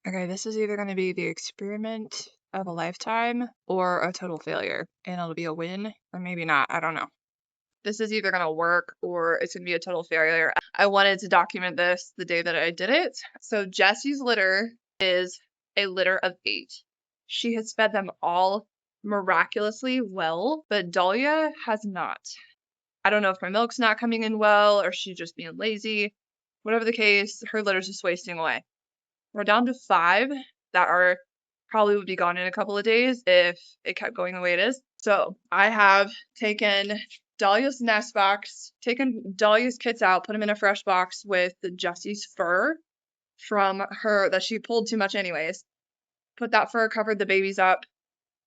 Okay, this is either going to be the experiment of a lifetime or a total failure, and it'll be a win or maybe not. I don't know. This is either going to work or it's going to be a total failure. I wanted to document this the day that I did it. So Jessie's litter is a litter of 8. She has fed them all miraculously well, but Dahlia has not. I don't know if her milk's not coming in well or she's just being lazy. Whatever the case, her litter's just wasting away. We're down to 5 that are probably would be gone in a couple of days if it kept going the way it is. So I have taken Dahlia's nest box, taken Dahlia's kits out, put them in a fresh box with Jessie's fur from her that she pulled too much anyways. Put that fur, covered the babies up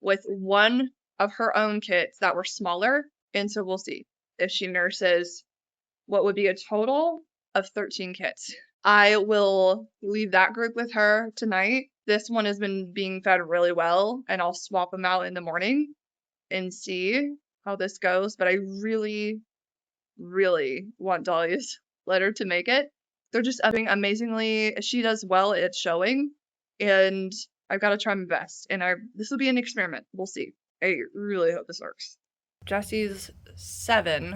with one of her own kits that were smaller. And so we'll see if she nurses what would be a total of 13 kits. I will leave that group with her tonight. This one has been being fed really well, and I'll swap them out in the morning and see how this goes. But I really, really want Dahlia's litter to make it. They're just doing amazingly. She does well at showing, and I've got to try my best. And this will be an experiment. We'll see. I really hope this works. Jessie's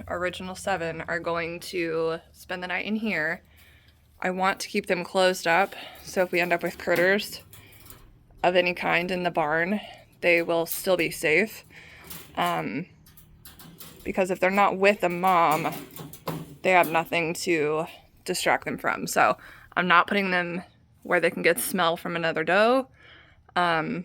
original 7, are going to spend the night in here. I want to keep them closed up, so if we end up with critters of any kind in the barn, they will still be safe. Because if they're not with a mom, they have nothing to distract them from. So I'm not putting them where they can get smell from another doe. So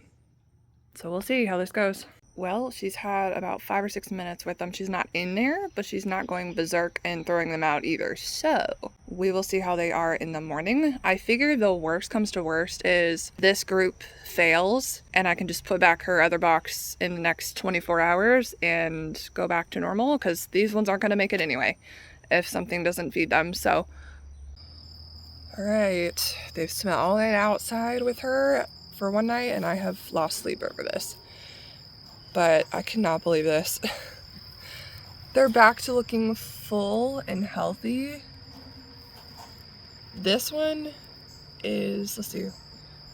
we'll see how this goes. Well, she's had about 5 or 6 minutes with them. She's not in there, but she's not going berserk and throwing them out either. So we will see how they are in the morning. I figure the worst comes to worst is this group fails and I can just put back her other box in the next 24 hours and go back to normal, because these ones aren't going to make it anyway if something doesn't feed them. So, all right, they've spent all night outside with her for one night and I have lost sleep over this. But I cannot believe this. They're back to looking full and healthy. This one is, let's see,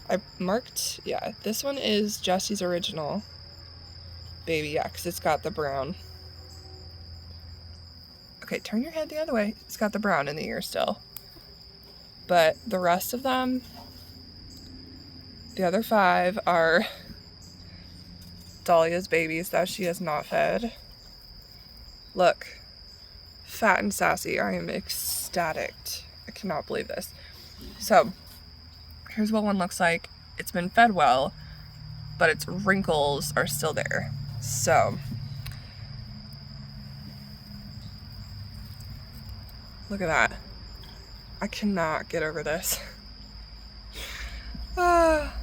I marked, yeah, this one is Jessie's original baby, yeah, because it's got the brown. Okay, turn your head the other way. It's got the brown in the ear still. But the rest of them, the other 5 are Dahlia's babies that she has not fed. Look, fat and sassy. I am ecstatic. I cannot believe this. So, here's what one looks like. It's been fed well, but its wrinkles are still there. So, look at that. I cannot get over this. I'm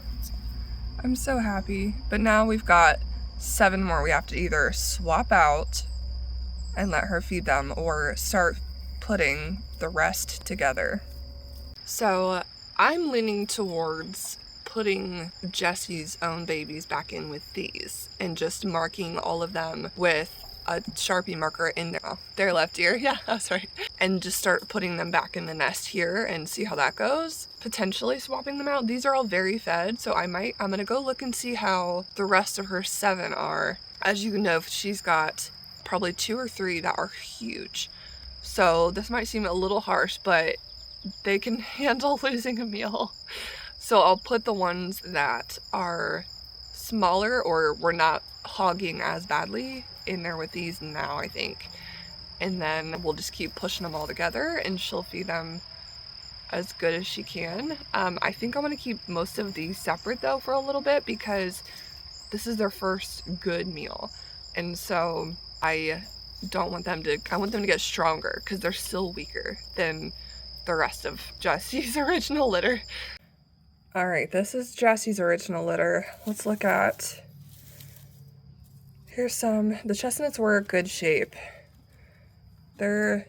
so happy. But now we've got 7 more we have to either swap out and let her feed them or start putting the rest together. So I'm leaning towards putting Jessie's own babies back in with these and just marking all of them with a Sharpie marker in their left ear. Yeah, that's right. And just start putting them back in the nest here and see how that goes. Potentially swapping them out. These are all very fed, so I'm gonna go look and see how the rest of her 7 are. As you know, she's got probably 2 or 3 that are huge. So this might seem a little harsh, but they can handle losing a meal. So I'll put the ones that are smaller or we're not hogging as badly in there with these now, I think. And then we'll just keep pushing them all together and she'll feed them as good as she can. I think I'm gonna keep most of these separate though for a little bit because this is their first good meal. And so I want them to get stronger because they're still weaker than the rest of Jessie's original litter. All right, this is Jessie's original litter. Let's look at, here's the chestnuts were in good shape. They're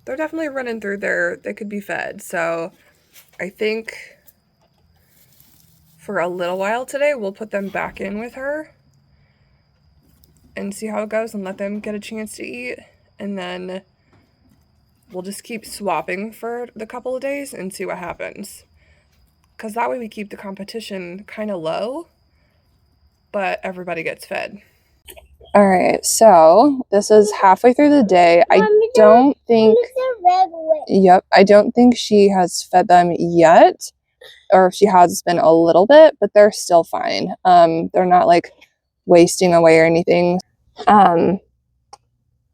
definitely running through there. They could be fed. So I think for a little while today, we'll put them back in with her and see how it goes and let them get a chance to eat. And then we'll just keep swapping for the couple of days and see what happens. because that way we keep the competition kind of low, but everybody gets fed. All right, so this is halfway through the day. I don't think she has fed them yet, or if she has, it's been a little bit, but they're still fine. They're not like wasting away or anything.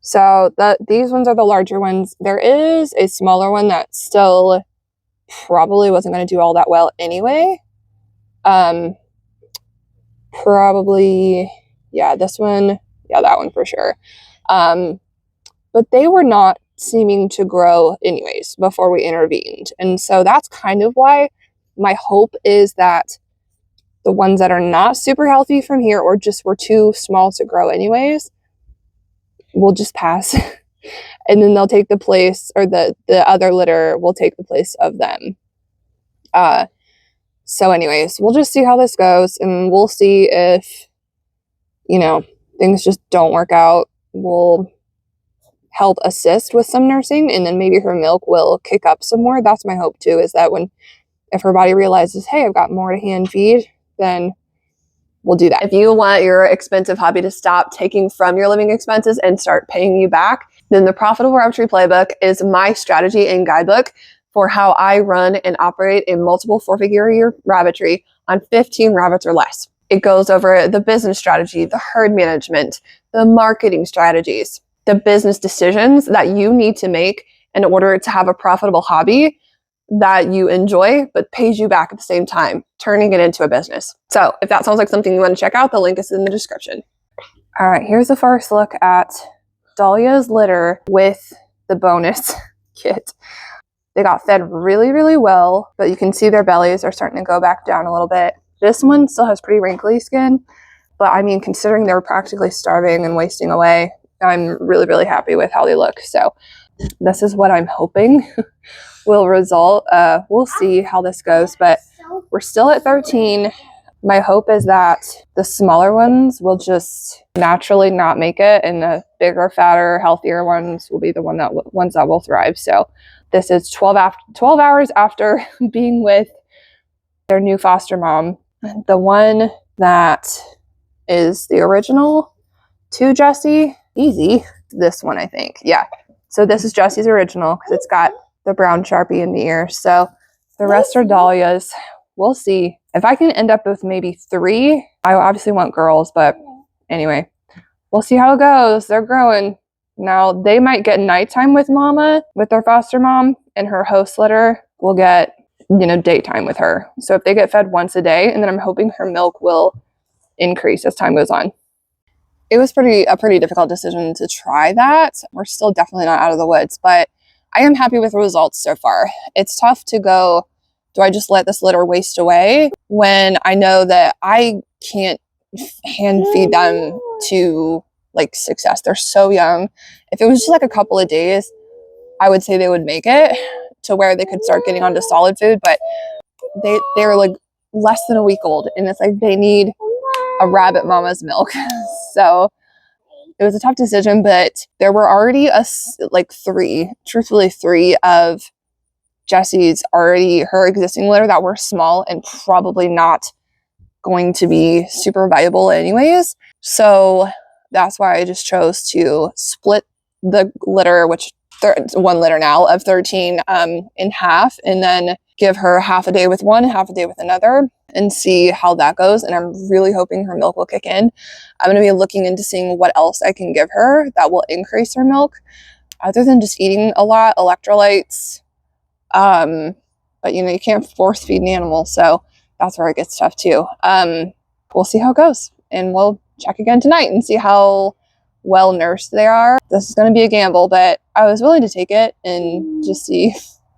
So these ones are the larger ones. There is a smaller one that still probably wasn't going to do all that well anyway. Probably, yeah, this one, yeah, that one for sure. But they were not seeming to grow anyways before we intervened. And so that's kind of why my hope is that the ones that are not super healthy from here or just were too small to grow anyways will just pass. And then they'll take the place, or the other litter will take the place of them. So anyways, we'll just see how this goes, and we'll see if, things just don't work out. We'll help assist with some nursing, and then maybe her milk will kick up some more. That's my hope too, is that if her body realizes, hey, I've got more to hand feed, then we'll do that. If you want your expensive hobby to stop taking from your living expenses and start paying you back, then the Profitable Rabbitry Playbook is my strategy and guidebook for how I run and operate a multiple 4-figure a year rabbitry on 15 rabbits or less. It goes over the business strategy, the herd management, the marketing strategies, the business decisions that you need to make in order to have a profitable hobby that you enjoy but pays you back at the same time, turning it into a business. So if that sounds like something you want to check out, the link is in the description. All right, here's the first look at Dahlia's litter with the bonus kit. They got fed really, really well, but you can see their bellies are starting to go back down a little bit. This one still has pretty wrinkly skin, but I mean, considering they were practically starving and wasting away, I'm really, really happy with how they look. So this is what I'm hoping will result. We'll see how this goes, but we're still at 13. My hope is that the smaller ones will just naturally not make it, and the bigger, fatter, healthier ones will be the ones that will thrive. So this is 12 hours after being with their new foster mom. The one that is the original to Jessie, easy. This one, I think. Yeah. So this is Jessie's original because it's got the brown Sharpie in the ear. So the rest are Dahlia's. We'll see. If I can end up with maybe 3, I obviously want girls, but anyway, we'll see how it goes. They're growing. Now, they might get nighttime with Mama, with their foster mom, and her host litter will get, daytime with her. So if they get fed once a day, and then I'm hoping her milk will increase as time goes on. It was a pretty difficult decision to try that. We're still definitely not out of the woods, but I am happy with the results so far. It's tough to go, do I just let this litter waste away when I know that I can't hand feed them to success? They're so young. If it was just a couple of days, I would say they would make it to where they could start getting onto solid food, but they're less than a week old, and it's they need a rabbit mama's milk. So it was a tough decision, but there were already three of Jessie's her existing litter that were small and probably not going to be super viable anyways. So that's why I just chose to split the litter, which one litter now of 13 in half, and then give her half a day with one, half a day with another, and see how that goes. And I'm really hoping her milk will kick in. I'm going to be looking into seeing what else I can give her that will increase her milk, other than just eating a lot, electrolytes. But you can't force feed an animal, so that's where it gets tough too. We'll see how it goes, and we'll check again tonight and see how well nursed they are. This is going to be a gamble, but I was willing to take it and just see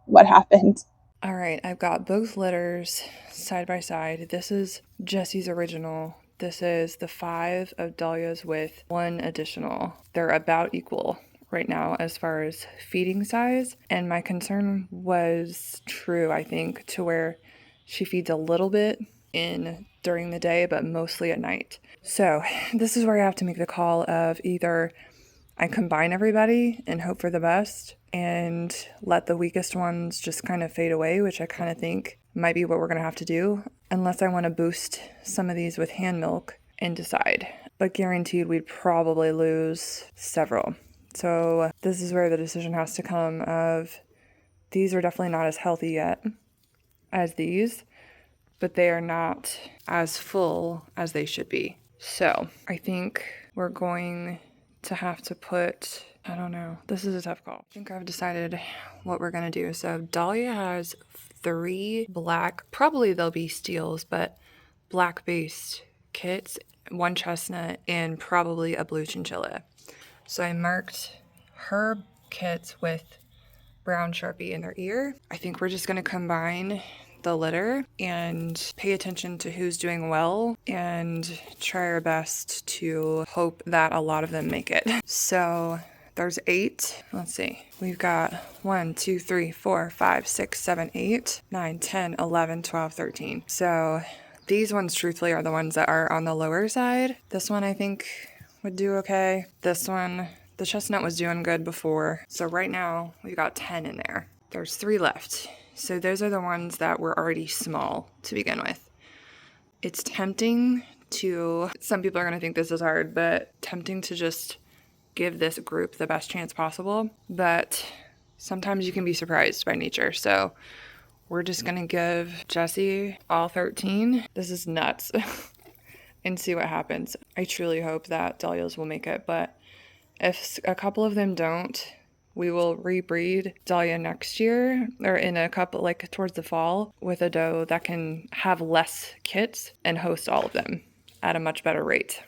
what happened. All right, I've got both litters side by side. This is Jessie's original. This is the 5 of Dahlia's with 1 additional. They're about equal right now as far as feeding size, and my concern was true, I think, to where she feeds a little bit during the day, but mostly at night. So this is where I have to make the call of either I combine everybody and hope for the best and let the weakest ones just kind of fade away, which I kind of think might be what we're going to have to do, unless I want to boost some of these with hand milk and decide. But guaranteed we'd probably lose several. So this is where the decision has to come of these are definitely not as healthy yet as these, but they are not as full as they should be. So I think we're going to have to put, I don't know, this is a tough call. I think I've decided what we're going to do. So Dahlia has 3 black, probably they'll be steels, but black based kits, 1 chestnut, and probably a blue chinchilla. So I marked her kits with brown Sharpie in their ear. I think we're just going to combine the litter and pay attention to who's doing well and try our best to hope that a lot of them make it. So there's 8. Let's see. We've got 1, 2, 3, 4, 5, 6, 7, 8, 9, 10, 11, 12, 13. So these ones truthfully are the ones that are on the lower side. This one I think would do okay. This one, the chestnut was doing good before. So right now we've got 10 in there. There's 3 left. So those are the ones that were already small to begin with. It's tempting to, some people are going to think this is hard, but tempting to just give this group the best chance possible. But sometimes you can be surprised by nature. So we're just going to give Jessie all 13. This is nuts. And see what happens. I truly hope that Dahlias will make it, but if a couple of them don't, we will rebreed Dahlia next year, or in a couple, like towards the fall, with a doe that can have less kits and host all of them at a much better rate.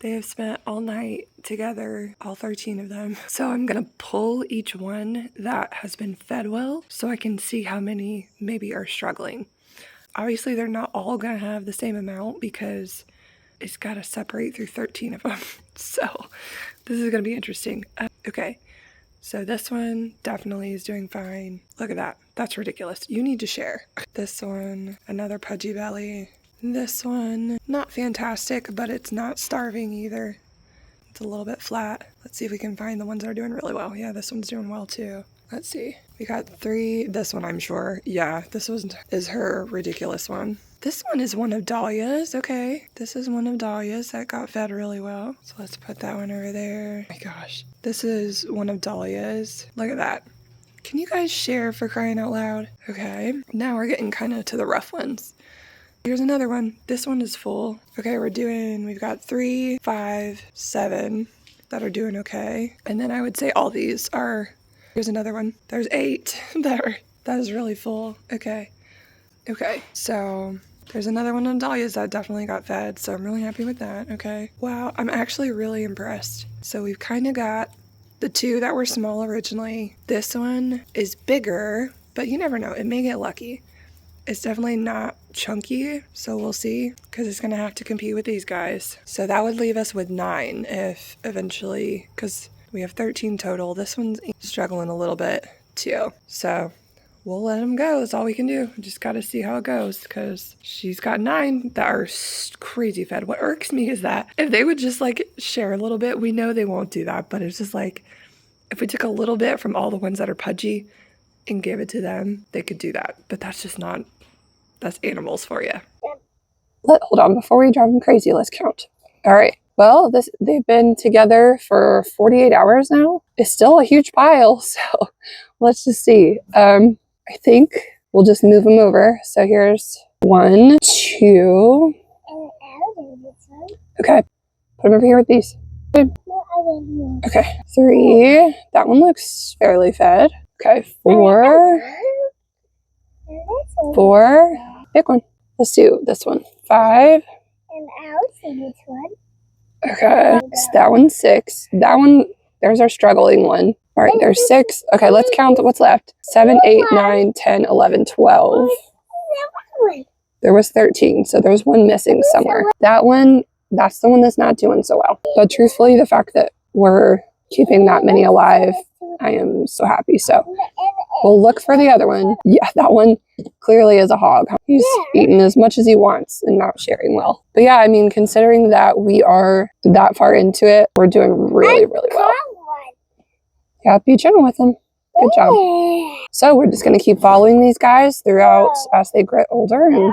They have spent all night together, all 13 of them. So I'm gonna pull each one that has been fed well so I can see how many maybe are struggling. Obviously, they're not all gonna have the same amount because it's gotta separate through 13 of them. So this is gonna be interesting. Okay, so this one definitely is doing fine. Look at that, that's ridiculous. You need to share. This one, another pudgy belly. This one, not fantastic, but it's not starving either. It's a little bit flat. Let's see if we can find the ones that are doing really well. Yeah, this one's doing well too. Let's see. We got 3. This one, I'm sure. Yeah, this is her ridiculous one. This one is one of Dahlia's. Okay. This is one of Dahlia's that got fed really well. So let's put that one over there. Oh my gosh. This is one of Dahlia's. Look at that. Can you guys share for crying out loud? Okay. Now we're getting kind of to the rough ones. Here's another one. This one is full. Okay, we've got 3, 5, 7 that are doing okay. And then I would say all these are, here's another one. There's 8 that is really full. Okay. Okay, so there's another one on Dahlia's that definitely got fed, so I'm really happy with that. Okay. Wow, I'm actually really impressed. So we've kind of got the 2 that were small originally. This one is bigger, but you never know. It may get lucky. It's definitely not chunky, so we'll see, because it's going to have to compete with these guys. So that would leave us with 9 if eventually, because we have 13 total. This one's struggling a little bit too. So we'll let them go. That's all we can do. Just got to see how it goes, because she's got 9 that are crazy fed. What irks me is that if they would just like share a little bit, we know they won't do that, but it's just like if we took a little bit from all the ones that are pudgy and give it to them, they could do that. But that's just not, that's animals for you. Hold on, before we drive them crazy, let's count. All right. Well, they've been together for 48 hours now. It's still a huge pile, so let's just see. I think we'll just move them over. So here's 1, 2. Okay, put them over here with these. Okay, 3. That one looks fairly fed. Okay, 4. 4. Pick one. Let's do this one. 5. And I'll see this one. Okay, so that one's 6. That one, there's our struggling one. All right, there's 6. Okay, let's count what's left. 7, 8, 9, 10, 11, 12. There was 13, so there's one missing somewhere. That one, that's the one that's not doing so well. But truthfully, the fact that we're keeping that many alive, I am so happy. So we'll look for the other one. Yeah, that one clearly is a hog. He's eating as much as he wants and not sharing well. But yeah, I mean, considering that we are that far into it, we're doing really, really well. Yeah, be gentle with them. Good job. So we're just going to keep following these guys throughout as they get older and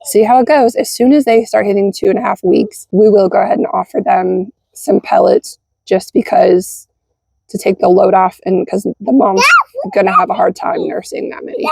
see how it goes. As soon as they start hitting 2.5 weeks, we will go ahead and offer them some pellets just because to take the load off and because the mom's going to have a hard time nursing that many.